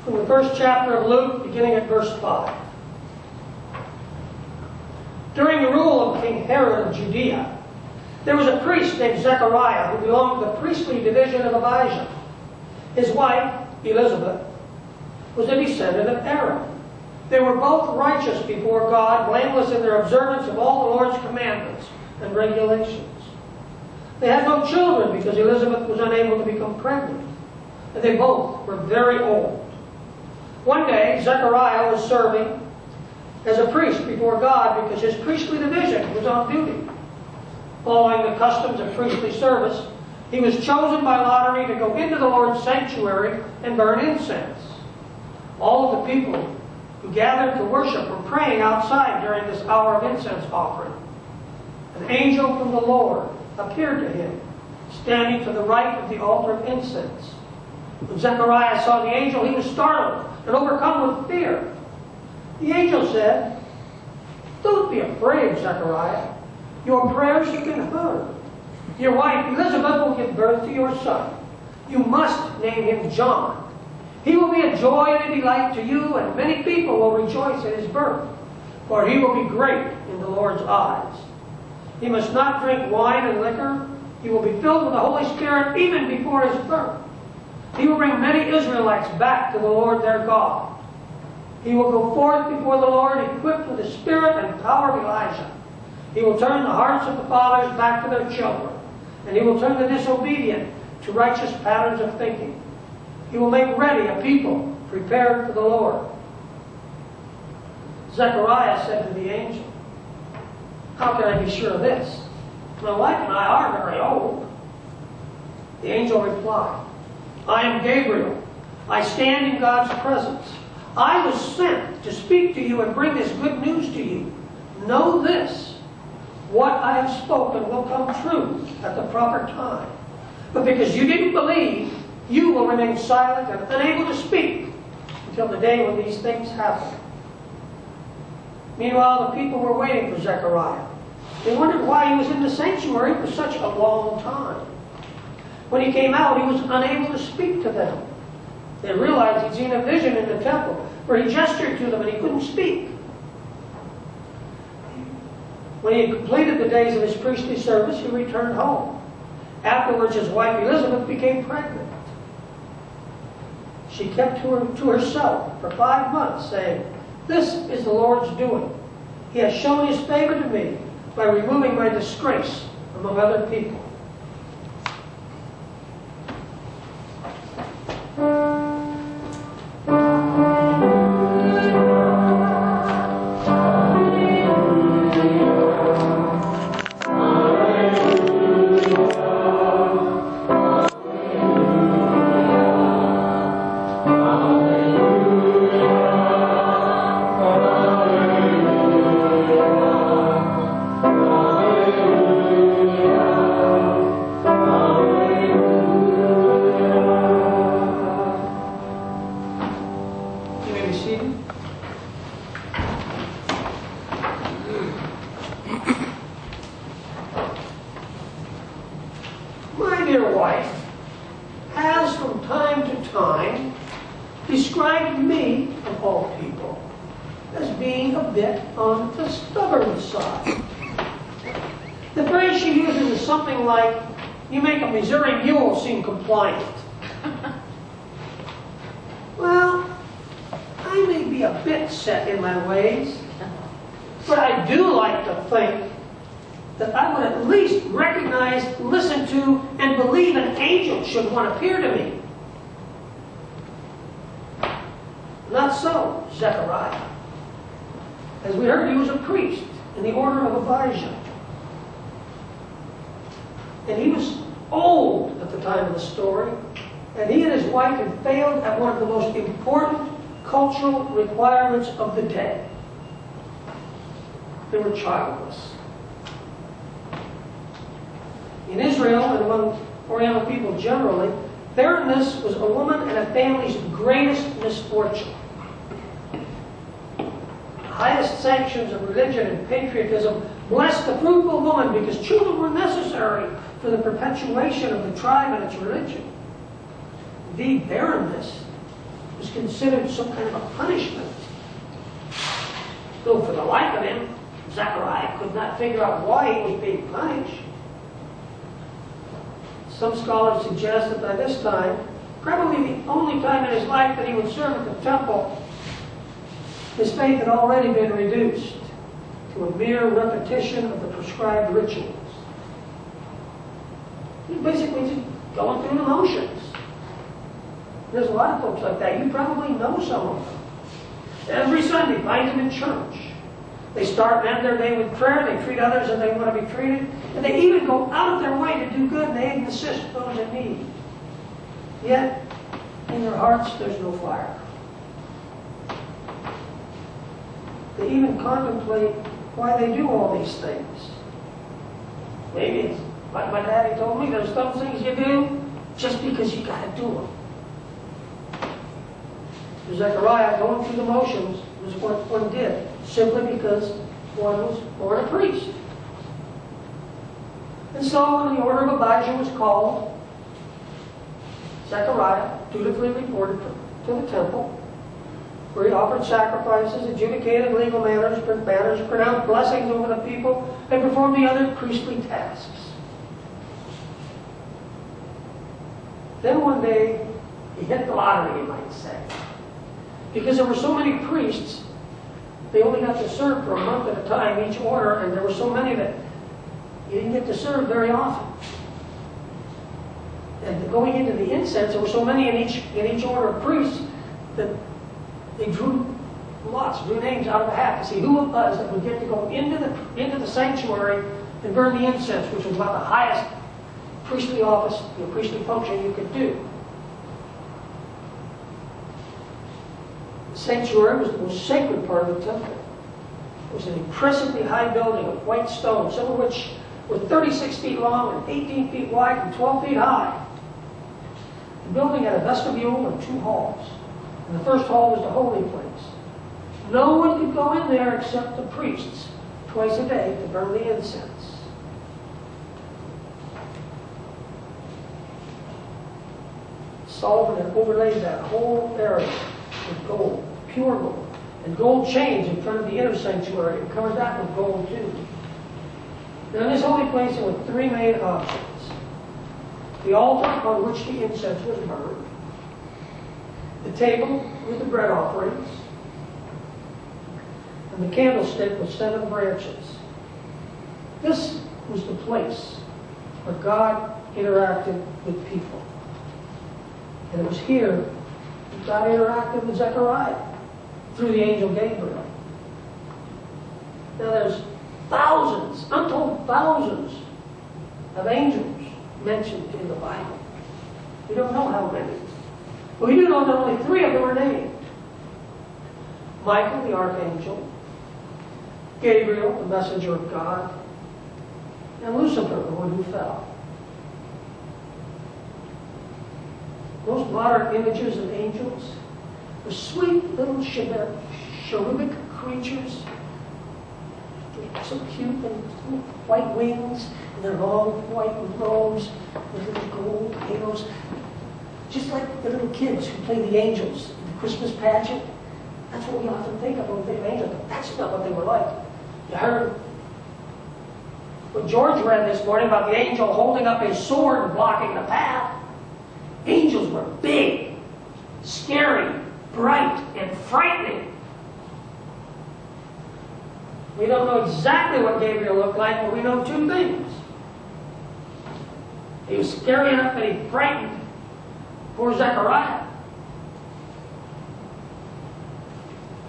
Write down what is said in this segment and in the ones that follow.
from the first chapter of Luke, beginning at verse 5. During the rule of King Herod of Judea, there was a priest named Zechariah who belonged to the priestly division of Abijah. His wife, Elizabeth, was a descendant of Aaron. They were both righteous before God, blameless in their observance of all the Lord's commandments and regulations. They had no children because Elizabeth was unable to become pregnant, and they both were very old. One day, Zechariah was serving as a priest before God because his priestly division was on duty. Following the customs of priestly service, he was chosen by lottery to go into the Lord's sanctuary and burn incense. All of the people who gathered to worship were praying outside during this hour of incense offering. An angel from the Lord appeared to him, standing to the right of the altar of incense. When Zechariah saw the angel, he was startled and overcome with fear. The angel said, "Don't be afraid, Zechariah. Your prayers have been heard. Your wife Elizabeth will give birth to your son. You must name him John. He will be a joy and a delight to you, and many people will rejoice at his birth, for he will be great in the Lord's eyes. He must not drink wine and liquor. He will be filled with the Holy Spirit even before his birth. He will bring many Israelites back to the Lord their God. He will go forth before the Lord equipped with the spirit and power of Elijah. He will turn the hearts of the fathers back to their children, and he will turn the disobedient to righteous patterns of thinking. He will make ready a people prepared for the Lord." Zechariah said to the angel, "How can I be sure of this? My wife and I are very old." The angel replied, "I am Gabriel. I stand in God's presence. I was sent to speak to you and bring this good news to you. Know this, what I have spoken will come true at the proper time. But because you didn't believe, you will remain silent and unable to speak until the day when these things happen." Meanwhile, the people were waiting for Zechariah. They wondered why he was in the sanctuary for such a long time. When he came out, he was unable to speak to them. They realized he'd seen a vision in the temple where he gestured to them and he couldn't speak. When he had completed the days of his priestly service, he returned home. Afterwards, his wife Elizabeth became pregnant. She kept to herself for 5 months, saying, "This is the Lord's doing. He has shown his favor to me by removing my disgrace among other people." My dear wife has from time to time described me, of all people, as being a bit on the stubborn side. The phrase she uses is something like, "You make a Missouri mule seem compliant." Well, I may be a bit set in my ways, but I do like to think that I would at least recognize, listen to, and believe an angel should one appear to me. Not so Zechariah. As we heard, he was a priest in the order of Abijah. And he was old at the time of the story, and he and his wife had failed at one of the most important cultural requirements of the day. They were childless. In Israel and among Oriental people generally, barrenness was a woman and a family's greatest misfortune. The highest sanctions of religion and patriotism blessed the fruitful woman because children were necessary for the perpetuation of the tribe and its religion. Indeed, barrenness was considered some kind of a punishment. Though for the life of him, Zechariah could not figure out why he was being punished. Some scholars suggest that by this time, probably the only time in his life that he would serve at the temple, his faith had already been reduced to a mere repetition of the prescribed rituals. He's basically just going through the motions. There's a lot of folks like that. You probably know some of them. Every Sunday, find them in church. They start and end their day with prayer. They treat others as they want to be treated. And they even go out of their way to do good and aid and assist those in need. Yet, in their hearts, there's no fire. They even contemplate why they do all these things. Maybe it's like my daddy told me, there's some things you do just because you got to do them. Zechariah, going through the motions, was what one did, simply because one was born a priest. And so, when the order of Abijah was called, Zechariah dutifully reported to the temple, where he offered sacrifices, adjudicated legal matters, pronounced blessings over the people, and performed the other priestly tasks. Then one day, he hit the lottery, you might say. Because there were so many priests, they only got to serve for a month at a time, each order, and there were so many that you didn't get to serve very often. And going into the incense, there were so many in each order of priests that they drew lots, drew names out of the hat to see who it was that would get to go into the sanctuary and burn the incense, which was about the highest priestly office, priestly function you could do. The sanctuary was the most sacred part of the temple. It was an impressively high building of white stone, some of which were 36 feet long and 18 feet wide and 12 feet high. The building had a vestibule and 2 halls. And the first hall was the holy place. No one could go in there except the priests, twice a day, to burn the incense. Solomon had overlaid that whole area with gold, pure gold, and gold chains in front of the inner sanctuary, and covered that with gold too. Now in this holy place there were 3 main objects. The altar on which the incense was burned, the table with the bread offerings, and the candlestick with 7 branches. This was the place where God interacted with people. And it was here that God interacted with Zechariah through the angel Gabriel. Now there's thousands, untold thousands of angels mentioned in the Bible. We don't know how many. But we do know that only 3 of them are named. Michael, the archangel, Gabriel, the messenger of God, and Lucifer, the one who fell. Most modern images of angels were sweet little cherubic creatures. They're so cute, and little white wings, and their long white robes, with little gold halos. Just like the little kids who play the angels in the Christmas pageant. That's what we often think of when we think of angels, but that's not what they were like. You heard what George read this morning about the angel holding up his sword and blocking the path. Angels were big, scary, bright, and frightening. We don't know exactly what Gabriel looked like, but we know 2 things. He was scary enough that he frightened poor Zechariah.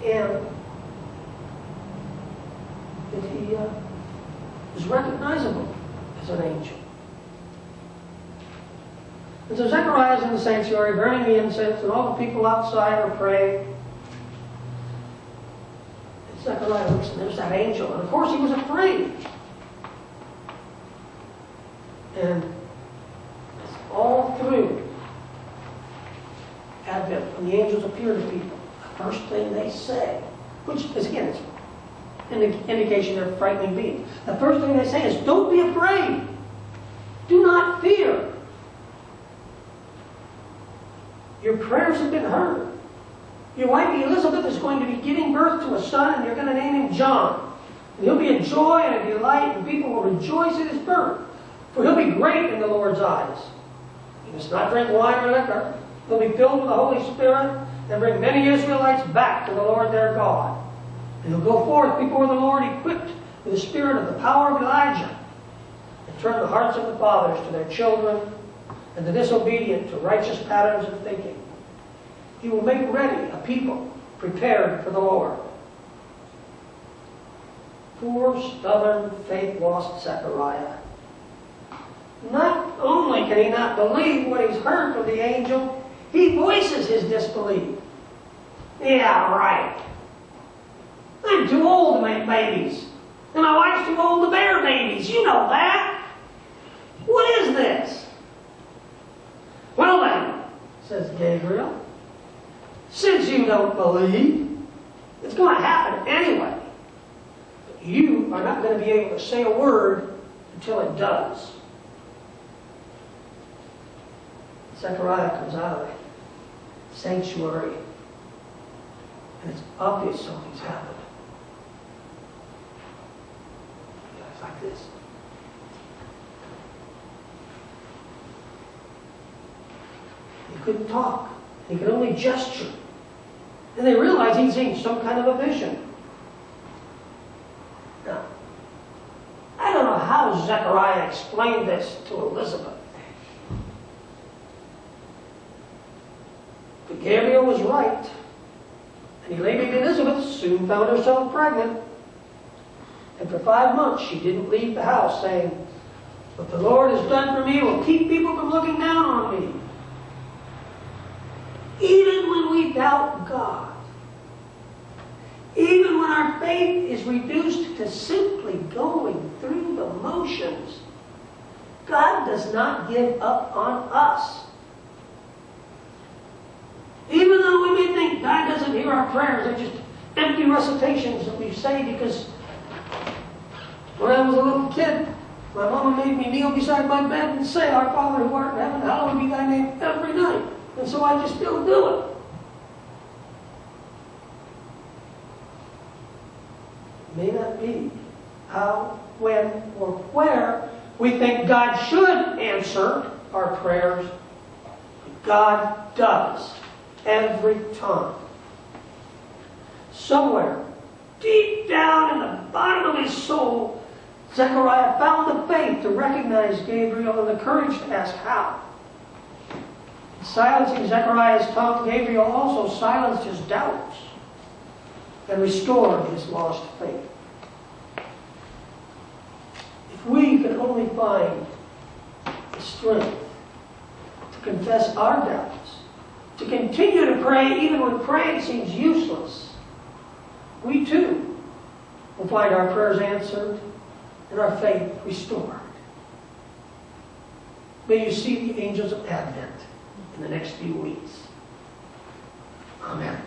And that he was recognizable as an angel. And so Zechariah is in the sanctuary burning the incense, and all the people outside are praying. And Zechariah looks, and there's that angel. And of course he was afraid. And all through Advent, when the angels appear to people, the first thing they say, which is again an indication they're frightening beings. The first thing they say is, "Don't be afraid. Do not fear. Your prayers have been heard. Your wife Elizabeth is going to be giving birth to a son, and you're going to name him John. And he'll be a joy and a delight, and people will rejoice at his birth, for he'll be great in the Lord's eyes. He must not drink wine or liquor. He'll be filled with the Holy Spirit and bring many Israelites back to the Lord their God. And he'll go forth before the Lord equipped with the spirit of the power of Elijah, and turn the hearts of the fathers to their children, and the disobedient to righteous patterns of thinking. He will make ready a people prepared for the Lord. Poor, stubborn, faith-lost Zechariah. Not only can he not believe what he's heard from the angel, he voices his disbelief. Yeah, right. I'm too old to make babies. And my wife's too old to bear babies. You know that. What is this? Well then, says Gabriel, since you don't believe, it's going to happen anyway. But you are not going to be able to say a word until it does. Zechariah comes out of the sanctuary, and it's obvious something's happened. It's like this. He couldn't talk. He could only gesture. And they realized he'd seen some kind of a vision. Now, I don't know how Zechariah explained this to Elizabeth. But Gabriel was right. And Lady Elizabeth soon found herself pregnant. And for 5 months she didn't leave the house, saying, "What the Lord has done for me will keep people from looking down on me." Even when we doubt God, even when our faith is reduced to simply going through the motions, God does not give up on us. Even though we may think God doesn't hear our prayers, they're just empty recitations that we say because when I was a little kid, my mama made me kneel beside my bed and say, "Our Father who art in heaven, hallowed be thy name," every night. And so I just still do it. It may not be how, when, or where we think God should answer our prayers, but God does every time. Somewhere, deep down in the bottom of his soul, Zechariah found the faith to recognize Gabriel and the courage to ask how. Silencing Zechariah's tongue, Gabriel also silenced his doubts and restored his lost faith. If we could only find the strength to confess our doubts, to continue to pray even when praying seems useless, we too will find our prayers answered and our faith restored. May you see the angels of Advent in the next few weeks. Amen.